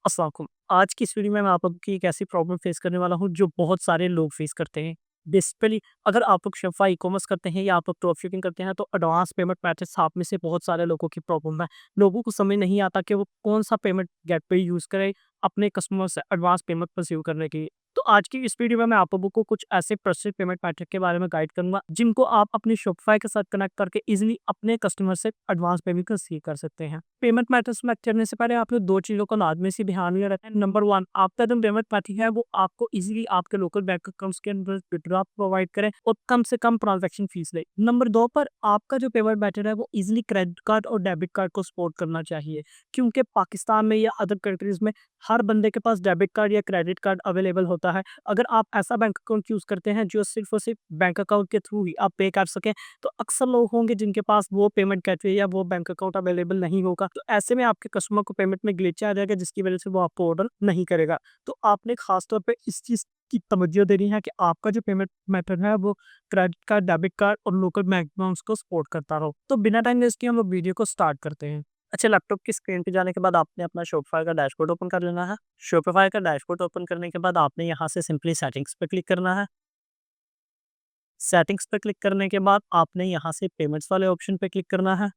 अस्सलाम वालेकुम। आज की इस वीडियो में मैं आप लोगों की एक ऐसी प्रॉब्लम फेस करने वाला हूँ जो बहुत सारे लोग फेस करते हैं। बेसिकली अगर आप लोग शॉपिफाई ई-कॉमर्स करते हैं या आप लोग ड्रॉप शिपिंग करते हैं तो एडवांस पेमेंट मेथड्स आप में से बहुत सारे लोगों की प्रॉब्लम है। लोगों को समझ नहीं आता कि वो कौन-सा पेमेंट गेटवे यूज़ करें अपने कस्टमर से एडवांस पेमेंट रिसीव करने की। तो आज की इस वीडियो में मैं आप लोगों को कुछ ऐसे ट्रस्टेड पेमेंट मेथड के बारे में गाइड करूँगा जिनको आप अपनी शॉपिफाई के साथ कनेक्ट करके ईज़िली अपने कस्टमर से एडवांस पेमेंट रिसीव कर सकते हैं। पेमेंट मेथड सेलेक्ट करने से पहले आपको 2 चीज़ों को लाज़मी से ध्यान में रखना है। नंबर 1, आपका जो पेमेंट मेथड है वो आपको ईज़िली आपके लोकल बैंक अकाउंट्स के अंदर विथड्रॉ प्रोवाइड करे और कम से कम ट्रांज़ैक्शन फीस ले। नंबर 2 पर आपका जो पेमेंट मेथड है वो ईज़िली क्रेडिट कार्ड और डेबिट कार्ड को सपोर्ट करना चाहिए। क्योंकि पाकिस्तान में या अदर कंट्रीज़ में हर बंदे के पास डेबिट कार्ड या क्रेडिट कार्ड अवेलेबल होता है। अगर आप ऐसा बैंक अकाउंट यूज़ करते हैं जो सिर्फ़ और सिर्फ़ बैंक अकाउंट के थ्रू ही आप पे कर सकें, तो अक्सर लोग होंगे जिनके पास वो पेमेंट गेटवे या वो बैंक अकाउंट अवेलेबल नहीं होगा। तो ऐसे में आपके कस्टमर को पेमेंट में ग्लिच आ जाएगा जिसकी वज़ह से वो आपको ऑर्डर नहीं करेगा। तो आपने ख़ास तौर पे इस चीज़ की तवज्जो देनी है कि आपका जो पेमेंट मेथड है वो क्रेडिट कार्ड, डेबिट कार्ड और लोकल बैंक अकाउंट्स को सपोर्ट करता रहो। तो बिना टाइम वेस्ट किए हम लोग वीडियो को स्टार्ट करते हैं। अच्छा, लैपटॉप की स्क्रीन पे जाने के बाद आपने अपना शॉपिफाई का डैशबोर्ड ओपन कर लेना है। शॉपिफाई का डैशबोर्ड ओपन करने के बाद आपने यहाँ से सिंपली सेटिंग्स पे क्लिक करना है। सेटिंग्स पे क्लिक करने के बाद आपने यहाँ से पेमेंट्स वाले ऑप्शन पे क्लिक करना है।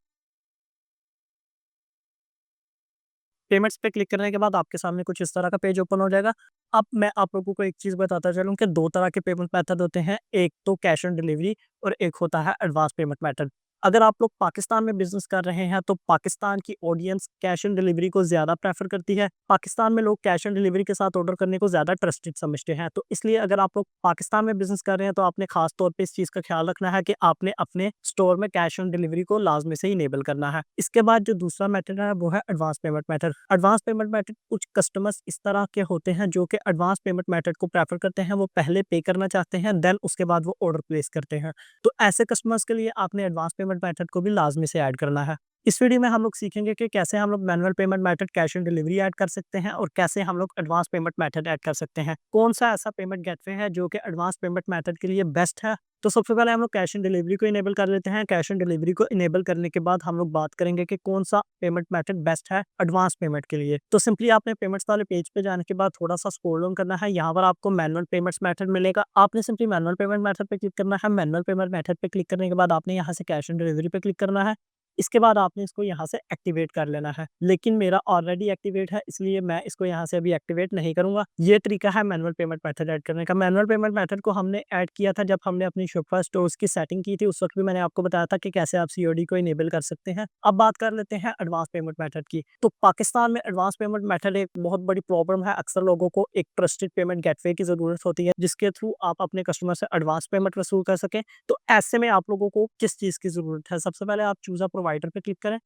पेमेंट्स पे क्लिक करने के बाद आपके सामने कुछ इस तरह का पेज ओपन हो जाएगा। अब मैं आप लोगों को एक चीज़ बताता चलूँ कि 2 तरह के पेमेंट मेथड होते हैं, एक तो कैश ऑन डिलीवरी और एक होता है एडवांस पेमेंट मेथड। अगर आप लोग पाकिस्तान में बिज़नेस कर रहे हैं, तो पाकिस्तान की ऑडियंस कैश ऑन डिलीवरी को ज़्यादा प्रेफ़र करती है। पाकिस्तान में लोग कैश ऑन डिलीवरी के साथ ऑर्डर करने को ज़्यादा ट्रस्टेड समझते हैं। तो इसलिए अगर आप लोग पाकिस्तान में बिज़नेस कर रहे हैं, तो आपने ख़ास तौर पे इस चीज़ का ख़्याल रखना है कि आपने अपने स्टोर में कैश ऑन डिलीवरी को लाज़मी से इनेबल करना है। इसके बाद जो दूसरा मेथड है, वो है advance payment method. Advance payment method कुछ कस्टमर्स इस तरह के होते हैं जो कि एडवांस पेमेंट मेथड को प्रेफ़र करते हैं। वो पहले पे करना चाहते हैं, देन उसके बाद वो ऑर्डर प्लेस करते हैं। तो ऐसे कस्टमर्स के लिए आपने एडवांस पेमेंट मेथड को भी लाज़मी से ऐड करना है। इस वीडियो में हम लोग सीखेंगे कि कैसे हम लोग manual payment method cash on delivery add कर सकते हैं और कैसे हम लोग एडवांस पेमेंट मेथड ऐड कर सकते हैं। कौन-सा ऐसा पेमेंट गेटवे है जो कि एडवांस पेमेंट मेथड के लिए बेस्ट है। तो सबसे पहले हम लोग कैश ऑन डिलीवरी को इनेबल कर लेते हैं। कैश ऑन डिलीवरी को इनेबल करने के बाद हम लोग बात करेंगे कि कौन-सा पेमेंट मेथड बेस्ट है एडवांस पेमेंट के लिए। तो सिंपली आपने पेमेंट्स वाले पेज पे जाने के बाद थोड़ा-सा स्क्रॉल डाउन करना है। यहाँ पर आपको मैनुअल पेमेंट्स मेथड मिलेगा। आपने सिंपली मैनुअल पेमेंट मेथड पे क्लिक करना है। मैनुअल पेमेंट मेथड पे क्लिक करने के बाद आपने यहाँ से कैश ऑन डिलीवरी पे क्लिक करना है। इसके बाद आपने इसको यहाँ से एक्टिवेट कर लेना है। लेकिन मेरा ऑलरेडी एक्टिवेट है, इसलिए मैं इसको यहाँ से अभी एक्टिवेट नहीं करूँगा। ये तरीका है मैनुअल पेमेंट मेथड ऐड करने का। मैनुअल पेमेंट मेथड को हमने ऐड किया था जब हमने अपनी शॉपिफाई स्टोर्स की सेटिंग की थी। उस वक़्त भी मैंने आपको बताया था कि कैसे आप सीओडी को इनेबल कर सकते हैं। अब बात कर लेते हैं एडवांस पेमेंट मेथड की। तो पाकिस्तान में एडवांस पेमेंट मेथड एक बहुत बड़ी प्रॉब्लम है। अक्सर लोगों को एक ट्रस्टेड पेमेंट गेटवे की ज़रूरत होती है, जिसके थ्रू आप अपने कस्टमर से एडवांस पेमेंट वसूल कर सकें। तो ऐसे में आप लोगों को किस चीज़ की ज़रूरत है? सबसे पहले आप चूज़ अ प्रोवाइडर पे क्लिक करें।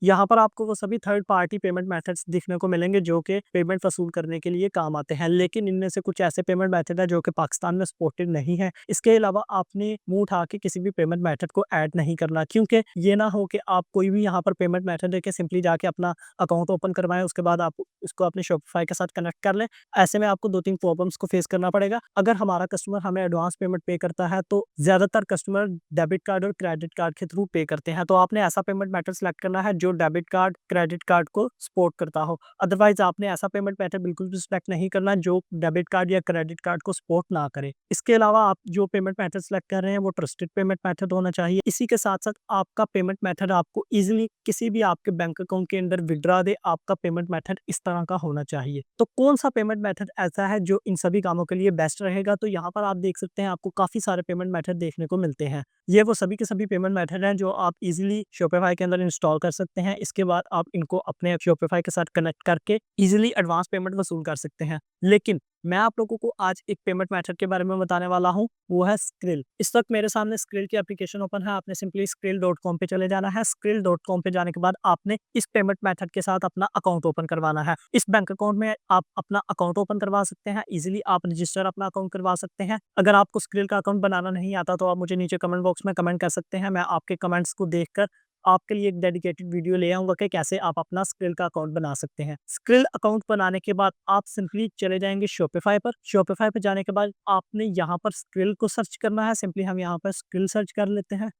यहाँ पर आपको वो सभी थर्ड पार्टी पेमेंट मेथड्स दिखने को मिलेंगे जो कि पेमेंट वसूल करने के लिए काम आते हैं। लेकिन इनमें से कुछ ऐसे पेमेंट मेथड हैं जो कि पाकिस्तान में सपोर्टेड नहीं है। इसके अलावा आपने मुँह उठा के किसी भी पेमेंट मेथड को ऐड नहीं करना, क्योंकि ये ना हो कि आप कोई भी यहाँ पर पेमेंट मेथड देके सिंपली जाके अपना अकाउंट ओपन करवाएँ, उसके बाद आप इसको अपने शॉपिफाई के साथ कनेक्ट कर लें। ऐसे में आपको 2-3 प्रॉब्लम्स को फेस करना पड़ेगा। अगर हमारा कस्टमर हमें एडवांस पेमेंट पे करता है, तो ज़्यादातर कस्टमर डेबिट कार्ड और क्रेडिट कार्ड के थ्रू पे करते हैं। तो आपने ऐसा पेमेंट मेथड सेलेक्ट करना है जो डेबिट कार्ड, क्रेडिट कार्ड को सपोर्ट करता हो। अदरवाइज़ आपने ऐसा पेमेंट मेथड बिल्कुल भी सिलेक्ट नहीं करना जो डेबिट कार्ड या क्रेडिट कार्ड को सपोर्ट ना करे। इसके अलावा आप जो पेमेंट मेथड सेलेक्ट कर रहे हैं वो ट्रस्टेड पेमेंट मेथड होना चाहिए। इसी के साथ-साथ आपका पेमेंट मेथड आपको ईज़िली किसी भी आपके बैंक अकाउंट के अंदर विथड्रॉ दे, आपका पेमेंट मेथड इस तरह का होना चाहिए। तो कौन-सा पेमेंट मेथड ऐसा है जो इन सभी कामों के लिए बेस्ट रहेगा? तो यहाँ पर आप देख सकते हैं, आपको काफ़ी सारे पेमेंट मेथड देखने को मिलते हैं। ये वो सभी के सभी पेमेंट मेथड हैं जो आप ईज़िली शॉपिफाई के अंदर इंस्टॉल कर सकते हैं। इसके बाद आप इनको अपने शॉपिफाई के साथ कनेक्ट करके ईज़िली एडवांस पेमेंट वसूल कर सकते हैं। लेकिन मैं आप लोगों को आज एक पेमेंट मेथड के बारे में बताने वाला हूँ, वो है स्क्रिल। इस वक़्त मेरे सामने स्क्रिल की एप्लीकेशन ओपन है। आपने सिंपली skrill.com पे चले जाना है। skrill.com पे जाने के बाद आपने इस पेमेंट मेथड के साथ अपना अकाउंट ओपन करवाना है। इस बैंक अकाउंट में आप अपना अकाउंट ओपन करवा सकते हैं। ईज़िली आप रजिस्टर अपना अकाउंट करवा सकते हैं। अगर आपको स्क्रिल का अकाउंट बनाना नहीं आता, तो आप मुझे नीचे कमेंट बॉक्स में कमेंट कर सकते हैं। मैं आपके कमेंट्स को देखकर आपके लिए एक डेडिकेटेड वीडियो ले आऊँगा कि कैसे आप अपना स्क्रिल का अकाउंट बना सकते हैं। स्क्रिल अकाउंट बनाने के बाद आप सिंपली चले जाएँगे शॉपिफाई पर। शॉपिफाई पे जाने के बाद आपने यहाँ पर स्क्रिल को सर्च करना है। सिंपली हम यहाँ पर स्क्रिल सर्च कर लेते हैं।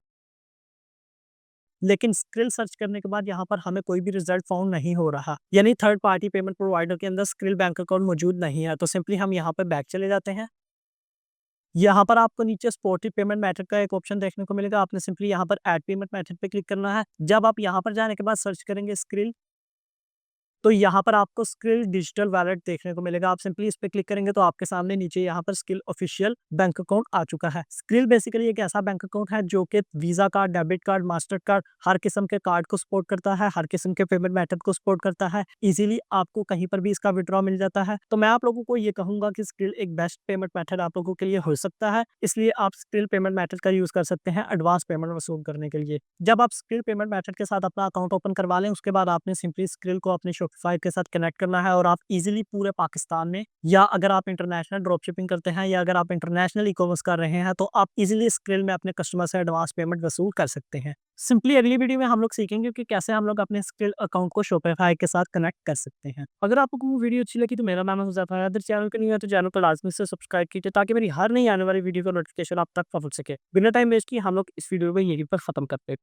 लेकिन स्क्रिल सर्च करने के बाद यहाँ पर हमें कोई भी रिजल्ट फाउंड नहीं हो रहा, यानी थर्ड पार्टी पेमेंट प्रोवाइडर के अंदर स्क्रिल बैंक अकाउंट मौजूद नहीं है। तो सिंपली हम यहाँ पर बैक चले जाते हैं। यहाँ पर आपको नीचे सपोर्टेड पेमेंट मेथड का एक ऑप्शन देखने को मिलेगा। आपने सिंपली यहाँ पर ऐड पेमेंट मेथड पे क्लिक करना है। जब आप यहाँ पर जाने के बाद सर्च करेंगे स्क्रिल, तो यहाँ पर आपको स्क्रिल डिजिटल वॉलेट देखने को मिलेगा। आप सिंपली इस पे क्लिक करेंगे तो आपके सामने नीचे यहाँ पर स्क्रिल ऑफिशियल बैंक अकाउंट आ चुका है। स्क्रिल बेसिकली एक ऐसा बैंक अकाउंट है जो कि Visa card, debit card, Mastercard, हर किस्म के कार्ड को सपोर्ट करता है, हर किस्म के पेमेंट मेथड को सपोर्ट करता है। इजीली आपको कहीं पर भी इसका विड्रॉ मिल जाता है। तो मैं आप लोगों को ये कहूंगा कि स्क्रिल एक बेस्ट पेमेंट मेथड आप लोगों के लिए हो सकता है, इसलिए आप स्क्रिल पेमेंट मेथड का यूज कर सकते हैं एडवांस पेमेंट वसूल करने के लिए। जब आप स्क्रिल पेमेंट मेथड के साथ अपना अकाउंट ओपन करवा लें, उसके बाद आपने सिंपली स्क्रिल को अपने शॉपिफाई के साथ कनेक्ट करना है और आप इजीली पूरे पाकिस्तान में, या अगर आप इंटरनेशनल ड्रॉप शिपिंग करते हैं या अगर आप इंटरनेशनल ई कॉमर्स कर रहे हैं, तो आप इजीली स्क्रिल में अपने कस्टमर से एडवांस पेमेंट वसूल कर सकते हैं। सिंपली अगली वीडियो में हम लोग सीखेंगे कि कैसे हम लोग अपने स्क्रिल अकाउंट को शॉपिफाई के साथ कनेक्ट कर सकते हैं। अगर आपको वो वीडियो अच्छी लगी तो मेरा नाम है हुज़ैफा, अगर चैनल के नहीं है तो चैनल को लाजमी से सब्सक्राइब कीजिए ताकि मेरी हर नई आने वाली वीडियो का नोटिफिकेशन आप तक पहुंच सके। बिना टाइम वेस्ट किए हम लोग इस वीडियो को यहीं पर खत्म करते हैं।